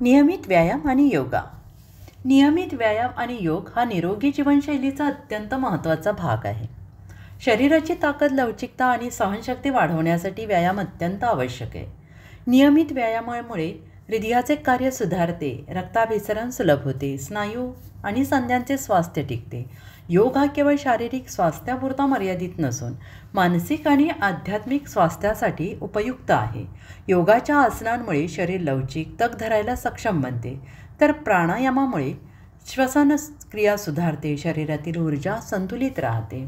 नियमित व्यायाम आणि योगा. नियमित व्यायाम आणि योग हा निरोगी जीवनशैलीचा अत्यंत महत्त्वाचा भाग आहे. शरीराची ताकद, लवचिकता आणि सहनशक्ती वाढवण्यासाठी व्यायाम अत्यंत आवश्यक आहे. नियमित व्यायामामुळे हृदयाचे कार्य सुधारते, रक्ताभिसरण सुलभ होते, स्नायू आणि सांध्यांचे स्वास्थ्य टिकते. योग हा केवळ शारीरिक स्वास्थ्यापुरता मर्यादित नसून मानसिक आणि आध्यात्मिक स्वास्थ्यासाठी उपयुक्त आहे. योगाच्या आसनांमुळे शरीर लवचिक, तग धरायला सक्षम बनते, तर प्राणायामामुळे श्वसन क्रिया सुधारते, शरीरातील ऊर्जा संतुलित राहते.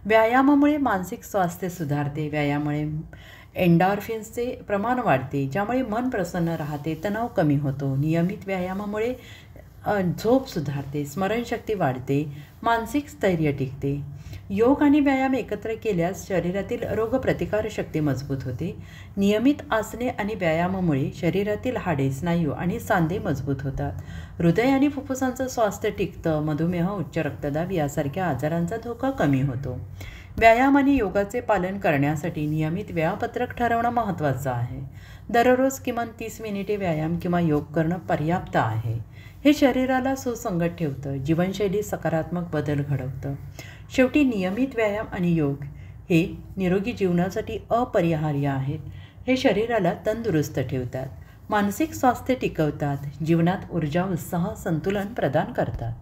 व्यायामामुळे मानसिक स्वास्थ्य सुधारते. व्यायामामुळे एंडॉर्फिन्सचे प्रमाण वाढते, ज्यामुळे मन प्रसन्न राहते, तणाव कमी होतो. नियमित व्यायामामुळे झोप सुधारते, स्मरणशक्ती वाढते, मानसिक स्थैर्य टिकते. योग आणि व्यायाम एकत्र केल्यास शरीरातील रोगप्रतिकारशक्ती मजबूत होते. नियमित आसने आणि व्यायामामुळे शरीरातील हाडे, स्नायू आणि सांधे मजबूत होतात. हृदय आणि फुफ्फुसांचं स्वास्थ्य टिकतं. मधुमेह, उच्च रक्तदाब यासारख्या आजारांचा धोका कमी होतो. व्यायाम आणि योगाचे पालन करण्यासाठी नियमित वेळापत्रक ठरवणं महत्त्वाचं आहे. दररोज किमान 30 मिनिटे व्यायाम किंवा योग करणं पर्याप्त आहे. हे शरीराला सुसंगत ठेवतं, जीवनशैलीत सकारात्मक बदल घडवतं. शेवटी नियमित व्यायाम आणि योग हे निरोगी जीवनासाठी अपरिहार्य आहेत. हे शरीराला तंदुरुस्त ठेवतात, मानसिक स्वास्थ्य टिकवतात, जीवनात ऊर्जा, उत्साह, संतुलन प्रदान करतात.